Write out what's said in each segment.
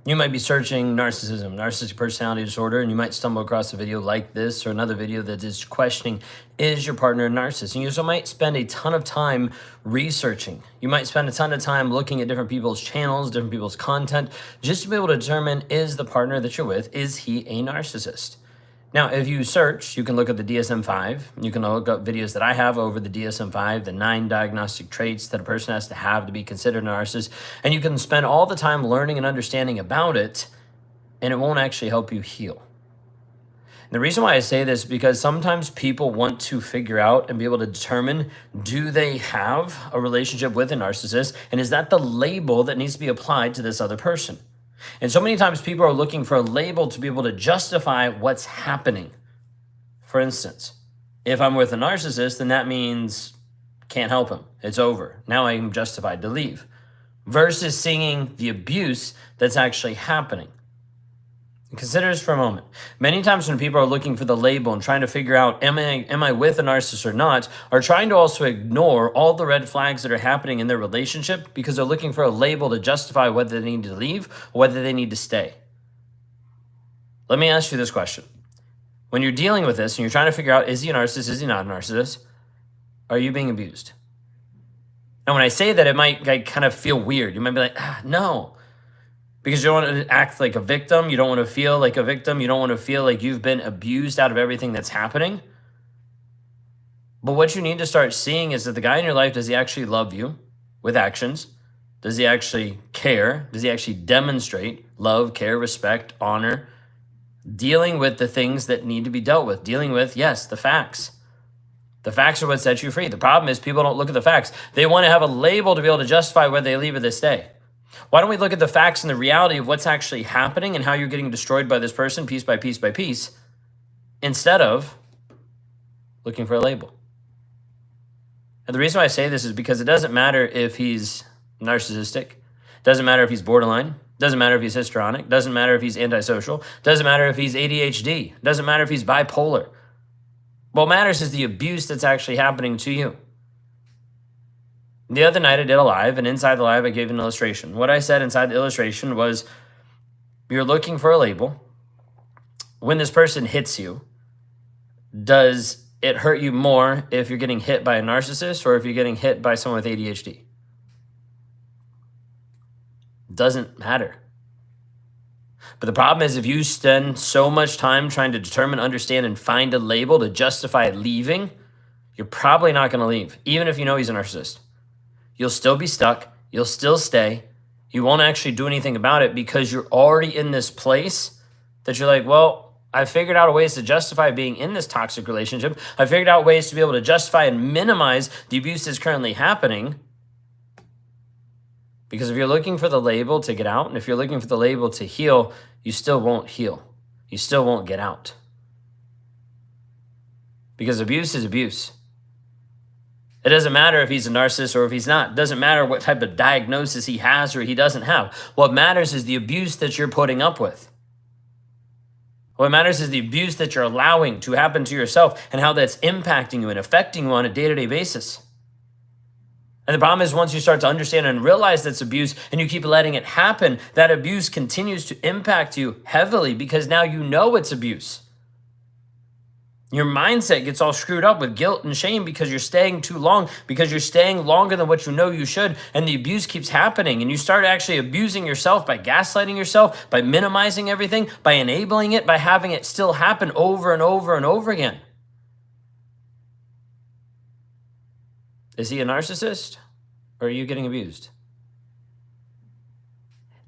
You might be searching narcissism, narcissistic personality disorder, and you might stumble across a video like this or another video that is questioning, is your partner a narcissist? And you also might spend a ton of time researching. You might spend a ton of time looking at different people's channels, different people's content, just to be able to determine, is the partner that you're with, is he a narcissist? Now, if you search, you can look at the DSM-5. You can look up videos that I have over the DSM-5, the 9 diagnostic traits that a person has to have to be considered a narcissist. And you can spend all the time learning and understanding about it, and it won't actually help you heal. And the reason why I say this is because sometimes people want to figure out and be able to determine, do they have a relationship with a narcissist? And is that the label that needs to be applied to this other person? And so many times people are looking for a label to be able to justify what's happening. For instance, if I'm with a narcissist, then that means can't help him. It's over. Now I'm justified to leave. Versus seeing the abuse that's actually happening. Consider this for a moment. Many times when people are looking for the label and trying to figure out, am I with a narcissist or not, are trying to also ignore all the red flags that are happening in their relationship because they're looking for a label to justify whether they need to leave or whether they need to stay. Let me ask you this question. When you're dealing with this and you're trying to figure out, is he a narcissist, is he not a narcissist, are you being abused? And when I say that, it might kind of feel weird. You might be like, no. Because you don't want to act like a victim. You don't want to feel like a victim. You don't want to feel like you've been abused out of everything that's happening. But what you need to start seeing is that the guy in your life, does he actually love you with actions? Does he actually care? Does he actually demonstrate love, care, respect, honor? Dealing with the things that need to be dealt with. Dealing with, yes, the facts. The facts are what sets you free. The problem is people don't look at the facts. They want to have a label to be able to justify whether they leave or they stay. Why don't we look at the facts and the reality of what's actually happening and how you're getting destroyed by this person piece by piece by piece, instead of looking for a label? And the reason why I say this is because it doesn't matter if he's narcissistic, doesn't matter if he's borderline, doesn't matter if he's histrionic, doesn't matter if he's antisocial, doesn't matter if he's ADHD, doesn't matter if he's bipolar. What matters is the abuse that's actually happening to you. The other night I did a live, and inside the live I gave an illustration. What I said inside the illustration was, you're looking for a label. When this person hits you, does it hurt you more if you're getting hit by a narcissist or if you're getting hit by someone with ADHD? Doesn't matter. But the problem is, if you spend so much time trying to determine, understand, and find a label to justify leaving, you're probably not going to leave, even if you know he's a narcissist. You'll still be stuck. You'll still stay. You won't actually do anything about it because you're already in this place that you're like, well, I figured out ways to justify being in this toxic relationship. I figured out ways to be able to justify and minimize the abuse that's currently happening. Because if you're looking for the label to get out, and if you're looking for the label to heal, you still won't heal. You still won't get out. Because abuse is abuse. It doesn't matter if he's a narcissist or if he's not. It doesn't matter what type of diagnosis he has or he doesn't have. What matters is the abuse that you're putting up with. What matters is the abuse that you're allowing to happen to yourself and how that's impacting you and affecting you on a day-to-day basis. And the problem is, once you start to understand and realize that's abuse and you keep letting it happen, that abuse continues to impact you heavily because now you know it's abuse. Your mindset gets all screwed up with guilt and shame because you're staying too long, because you're staying longer than what you know you should, and the abuse keeps happening, and you start actually abusing yourself by gaslighting yourself, by minimizing everything, by enabling it, by having it still happen over and over and over again. Is he a narcissist, or are you getting abused?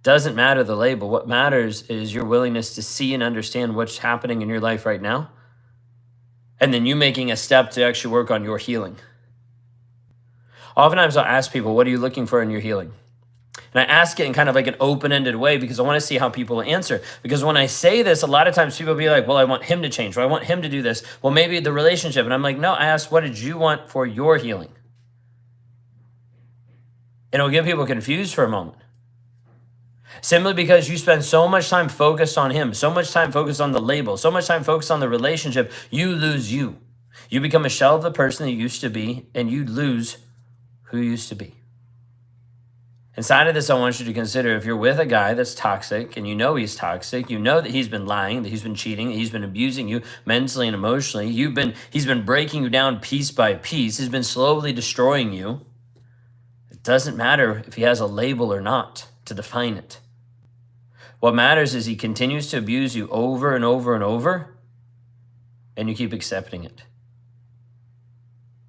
Doesn't matter the label. What matters is your willingness to see and understand what's happening in your life right now, and then you making a step to actually work on your healing. Oftentimes I'll ask people, what are you looking for in your healing? And I ask it in kind of like an open-ended way because I want to see how people answer. Because when I say this, a lot of times people will be like, well, I want him to change, or I want him to do this. Well, maybe the relationship. And I'm like, no, I asked, what did you want for your healing? And it'll get people confused for a moment. Simply because you spend so much time focused on him, so much time focused on the label, so much time focused on the relationship, you lose you. You become a shell of the person that you used to be, and you lose who you used to be. Inside of this, I want you to consider if you're with a guy that's toxic and you know he's toxic, you know that he's been lying, that he's been cheating, that he's been abusing you mentally and emotionally. He's been breaking you down piece by piece. He's been slowly destroying you. It doesn't matter if he has a label or not to define it. What matters is he continues to abuse you over and over and over, and you keep accepting it.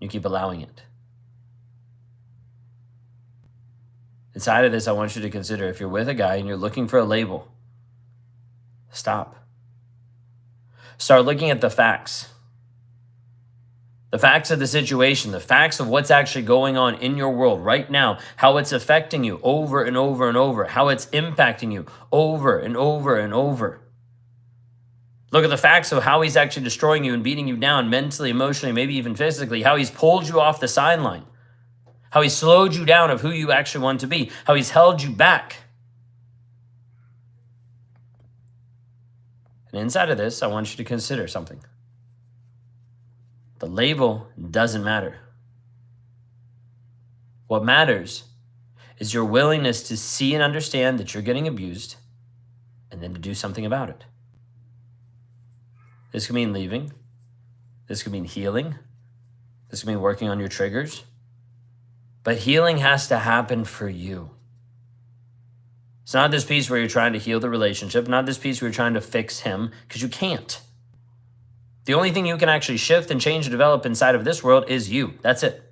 You keep allowing it. Inside of this, I want you to consider if you're with a guy and you're looking for a label, stop. Start looking at the facts. The facts of the situation, the facts of what's actually going on in your world right now, how it's affecting you over and over and over, how it's impacting you over and over and over. Look at the facts of how he's actually destroying you and beating you down mentally, emotionally, maybe even physically, how he's pulled you off the sideline. How he slowed you down of who you actually want to be, how he's held you back. And inside of this, I want you to consider something. The label doesn't matter. What matters is your willingness to see and understand that you're getting abused and then to do something about it. This could mean leaving. This could mean healing. This could mean working on your triggers. But healing has to happen for you. It's not this piece where you're trying to heal the relationship, not this piece where you're trying to fix him, because you can't. The only thing you can actually shift and change and develop inside of this world is you. That's it.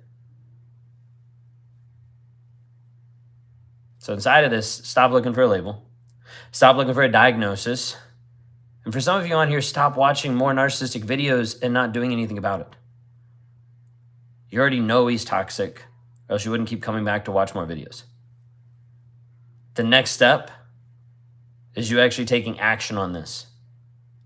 So inside of this, stop looking for a label. Stop looking for a diagnosis. And for some of you on here, stop watching more narcissistic videos and not doing anything about it. You already know he's toxic, or else you wouldn't keep coming back to watch more videos. The next step is you actually taking action on this.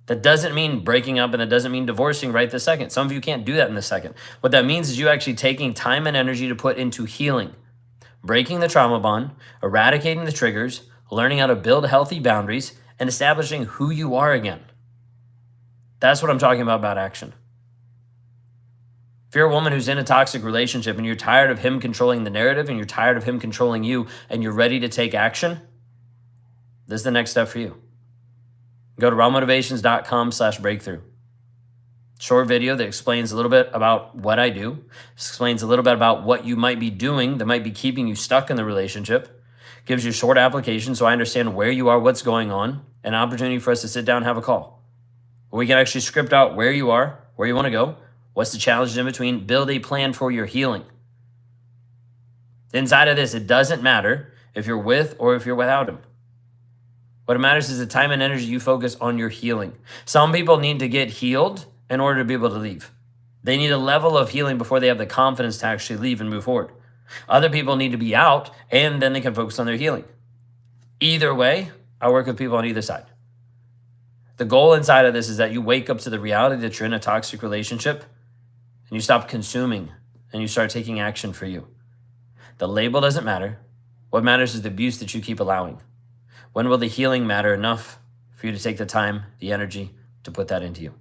That doesn't mean breaking up and that doesn't mean divorcing right this second. Some of you can't do that in this second. What that means is you actually taking time and energy to put into healing, breaking the trauma bond, eradicating the triggers, learning how to build healthy boundaries, and establishing who you are again. That's what I'm talking about action. If you're a woman who's in a toxic relationship and you're tired of him controlling the narrative and you're tired of him controlling you and you're ready to take action, this is the next step for you. Go to rawmotivations.com/breakthrough. Short video that explains a little bit about what I do, explains a little bit about what you might be doing that might be keeping you stuck in the relationship, gives you a short application so I understand where you are, what's going on, an opportunity for us to sit down and have a call. Where we can actually script out where you are, where you want to go, what's the challenges in between, build a plan for your healing. Inside of this, it doesn't matter if you're with or if you're without him. What matters is the time and energy you focus on your healing. Some people need to get healed in order to be able to leave. They need a level of healing before they have the confidence to actually leave and move forward. Other people need to be out and then they can focus on their healing. Either way, I work with people on either side. The goal inside of this is that you wake up to the reality that you're in a toxic relationship and you stop consuming and you start taking action for you. The label doesn't matter. What matters is the abuse that you keep allowing. When will the healing matter enough for you to take the time, the energy to put that into you?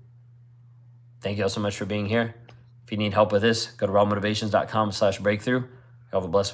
Thank you all so much for being here. If you need help with this, go to rawmotivations.com/breakthrough. You have a blessed